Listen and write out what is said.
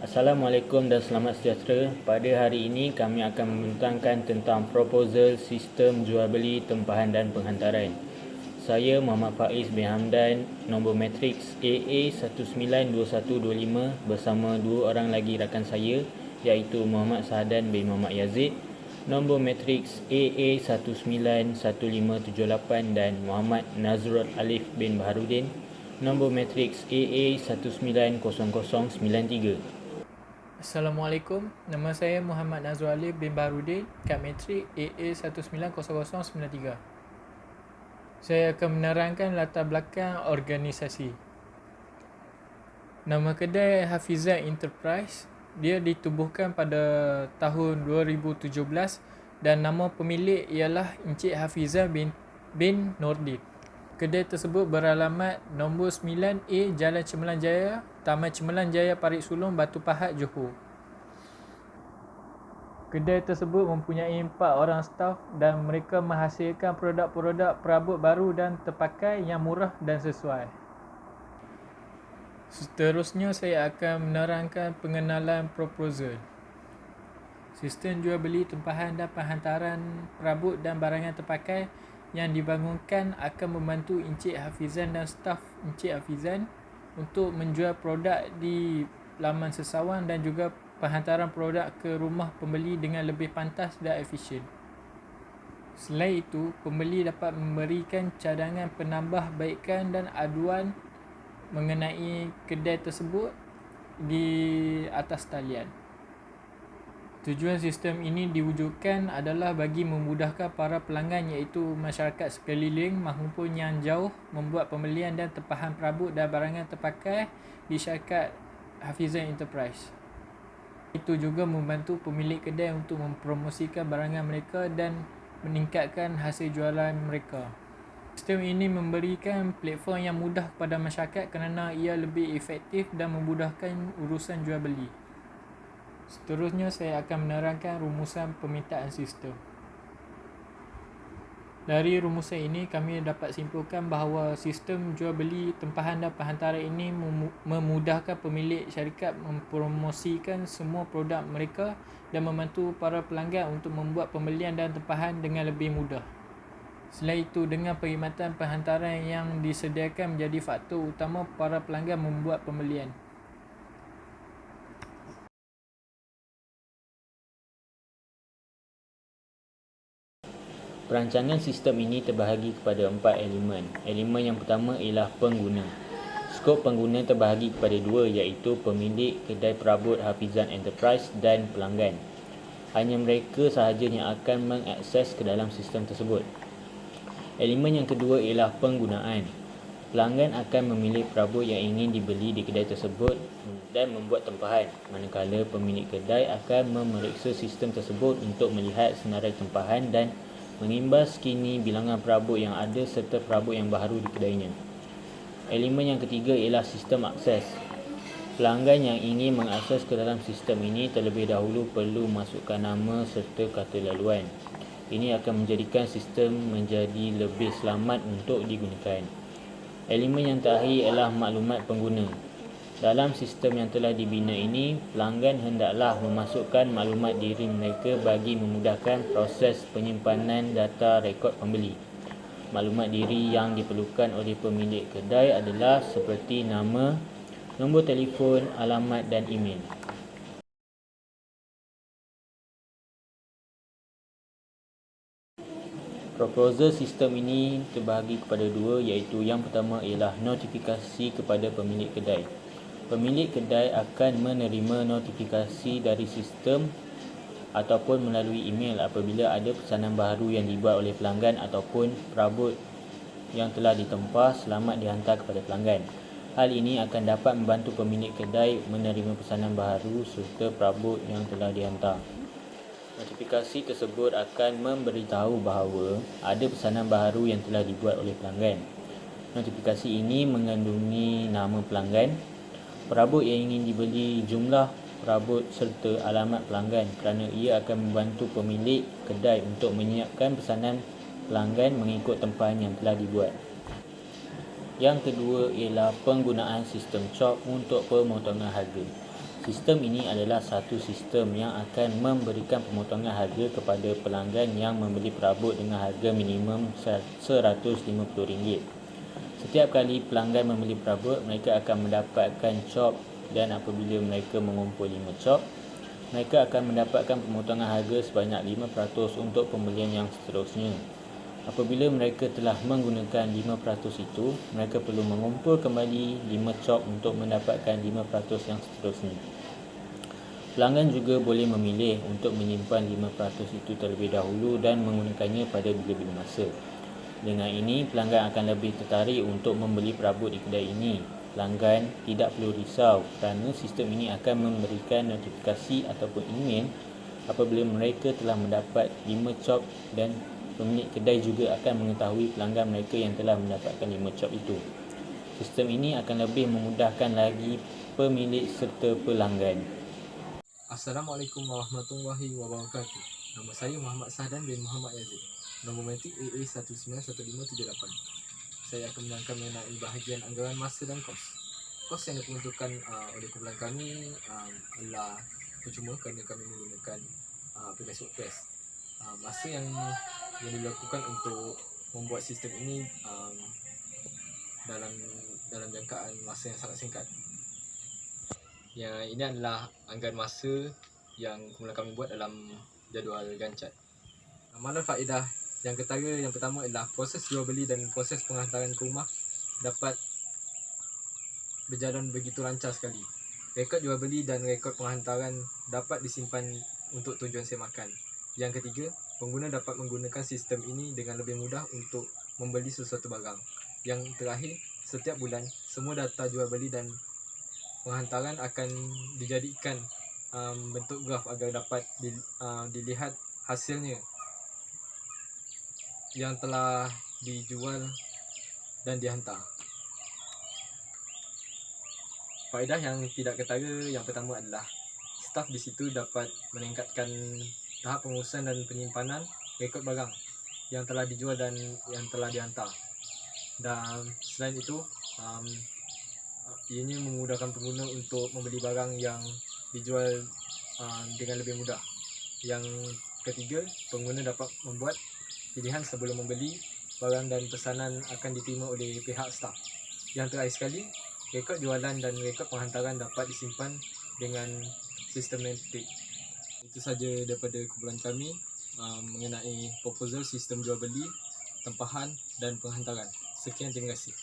Assalamualaikum dan selamat sejahtera. Pada hari ini kami akan membentangkan tentang proposal sistem jual beli tempahan dan penghantaran. Saya Muhammad Faiz bin Hamdan, nombor matriks AA192125 bersama dua orang lagi rakan saya iaitu Muhammad Sahadan bin Muhammad Yazid, nombor matriks AA191578 dan Muhammad Nazrul Alif bin Baharudin, nombor matriks AA190093. Assalamualaikum, nama saya Muhammad Nazrul Alif bin Baharudin, kad matrik AA190093. Saya akan menerangkan latar belakang organisasi. Nama kedai Hafizah Enterprise, dia ditubuhkan pada tahun 2017 dan nama pemilik ialah Encik Hafizah bin Nordin. Kedai tersebut beralamat nombor 9A Jalan Cemerlang Jaya, Taman Cemerlang Jaya, Parit Sulong, Batu Pahat, Johor. Kedai tersebut mempunyai 4 orang staf dan mereka menghasilkan produk-produk perabot baru dan terpakai yang murah dan sesuai. Seterusnya saya akan menerangkan pengenalan proposal. Sistem jual beli tempahan dan penghantaran perabot dan barangan terpakai yang dibangunkan akan membantu Encik Hafizan dan staf Encik Hafizan untuk menjual produk di laman sesawan dan juga penghantaran produk ke rumah pembeli dengan lebih pantas dan efisien. Selain itu, pembeli dapat memberikan cadangan penambahbaikan dan aduan mengenai kedai tersebut di atas talian. Tujuan sistem ini diwujudkan adalah bagi memudahkan para pelanggan iaitu masyarakat sekeliling maupun yang jauh membuat pembelian dan tempahan perabot dan barangan terpakai di syarikat Hafizah Enterprise. Itu juga membantu pemilik kedai untuk mempromosikan barangan mereka dan meningkatkan hasil jualan mereka. Sistem ini memberikan platform yang mudah kepada masyarakat kerana ia lebih efektif dan memudahkan urusan jual beli. Seterusnya saya akan menerangkan rumusan permintaan sistem. Dari rumusan ini kami dapat simpulkan bahawa sistem jual beli tempahan dan penghantaran ini memudahkan pemilik syarikat mempromosikan semua produk mereka dan membantu para pelanggan untuk membuat pembelian dan tempahan dengan lebih mudah. Selain itu, dengan perkhidmatan penghantaran yang disediakan menjadi faktor utama para pelanggan membuat pembelian. Perancangan sistem ini terbahagi kepada 4 elemen. Elemen yang pertama ialah pengguna. Skop pengguna terbahagi kepada 2 iaitu pemilik kedai perabot Hafizan Enterprise dan pelanggan. Hanya mereka sahaja yang akan mengakses ke dalam sistem tersebut. Elemen yang kedua ialah penggunaan. Pelanggan akan memilih perabot yang ingin dibeli di kedai tersebut dan membuat tempahan, manakala pemilik kedai akan memeriksa sistem tersebut untuk melihat senarai tempahan dan mengimbas kini bilangan perabot yang ada serta perabot yang baru di kedainya. Elemen yang ketiga ialah sistem akses. Pelanggan yang ingin mengakses ke dalam sistem ini terlebih dahulu perlu masukkan nama serta kata laluan. Ini akan menjadikan sistem menjadi lebih selamat untuk digunakan. Elemen yang terakhir ialah maklumat pengguna. Dalam sistem yang telah dibina ini, pelanggan hendaklah memasukkan maklumat diri mereka bagi memudahkan proses penyimpanan data rekod pembeli. Maklumat diri yang diperlukan oleh pemilik kedai adalah seperti nama, nombor telefon, alamat dan email. Proposal sistem ini terbahagi kepada 2 iaitu yang pertama ialah notifikasi kepada pemilik kedai. Pemilik kedai akan menerima notifikasi dari sistem ataupun melalui email apabila ada pesanan baru yang dibuat oleh pelanggan ataupun perabot yang telah ditempah selamat dihantar kepada pelanggan. Hal ini akan dapat membantu pemilik kedai menerima pesanan baru serta perabot yang telah dihantar. Notifikasi tersebut akan memberitahu bahawa ada pesanan baru yang telah dibuat oleh pelanggan. Notifikasi ini mengandungi nama pelanggan, perabot yang ingin dibeli, jumlah perabot serta alamat pelanggan kerana ia akan membantu pemilik kedai untuk menyiapkan pesanan pelanggan mengikut tempahan yang telah dibuat. Yang kedua ialah penggunaan sistem CHOP untuk pemotongan harga. Sistem ini adalah satu sistem yang akan memberikan pemotongan harga kepada pelanggan yang membeli perabot dengan harga minimum RM150. Setiap kali pelanggan membeli perabot, mereka akan mendapatkan cop, dan apabila mereka mengumpul 5 cop, mereka akan mendapatkan pemotongan harga sebanyak 5% untuk pembelian yang seterusnya. Apabila mereka telah menggunakan 5% itu, mereka perlu mengumpul kembali 5 cop untuk mendapatkan 5% yang seterusnya. Pelanggan juga boleh memilih untuk menyimpan 5% itu terlebih dahulu dan menggunakannya pada bila-bila masa. Dengan ini, pelanggan akan lebih tertarik untuk membeli perabot di kedai ini. Pelanggan tidak perlu risau kerana sistem ini akan memberikan notifikasi ataupun email apabila mereka telah mendapat 5 cop, dan pemilik kedai juga akan mengetahui pelanggan mereka yang telah mendapatkan 5 cop itu. Sistem ini akan lebih memudahkan lagi pemilik serta pelanggan. Assalamualaikum warahmatullahi wabarakatuh. Nama saya Muhammad Sahdan bin Muhammad Yazid. Nombor matrik AA191578. Saya akan menerangkan mengenai bahagian anggaran masa dan kos. Kos yang diperuntukkan oleh kumpulan kami adalah percuma kerana kami menggunakan aplikasi WordPress. Masa yang dilakukan untuk membuat sistem ini dalam jangkaan masa yang sangat singkat. Ini adalah anggaran masa yang kumpulan kami buat dalam jadual Gantt. Amalan faedah yang pertama adalah proses jual beli dan proses penghantaran ke rumah dapat berjalan begitu lancar sekali. Rekod jual beli dan rekod penghantaran dapat disimpan untuk tujuan semakan. Yang ketiga, pengguna dapat menggunakan sistem ini dengan lebih mudah untuk membeli sesuatu barang. Yang terakhir, setiap bulan semua data jual beli dan penghantaran akan dijadikan bentuk graf agar dapat dilihat hasilnya yang telah dijual dan dihantar. Faedah yang tidak ketara yang pertama adalah staf di situ dapat meningkatkan tahap pengurusan dan penyimpanan rekod barang yang telah dijual dan yang telah dihantar. Dan selain itu, ianya memudahkan pengguna untuk membeli barang yang dijual dengan lebih mudah. Yang ketiga, pengguna dapat membuat pilihan sebelum membeli barang dan pesanan akan diterima oleh pihak staf. Yang terakhir sekali, rekod jualan dan rekod penghantaran dapat disimpan dengan sistematik. Itu saja daripada kumpulan kami mengenai proposal sistem jual beli, tempahan dan penghantaran. Sekian, terima kasih.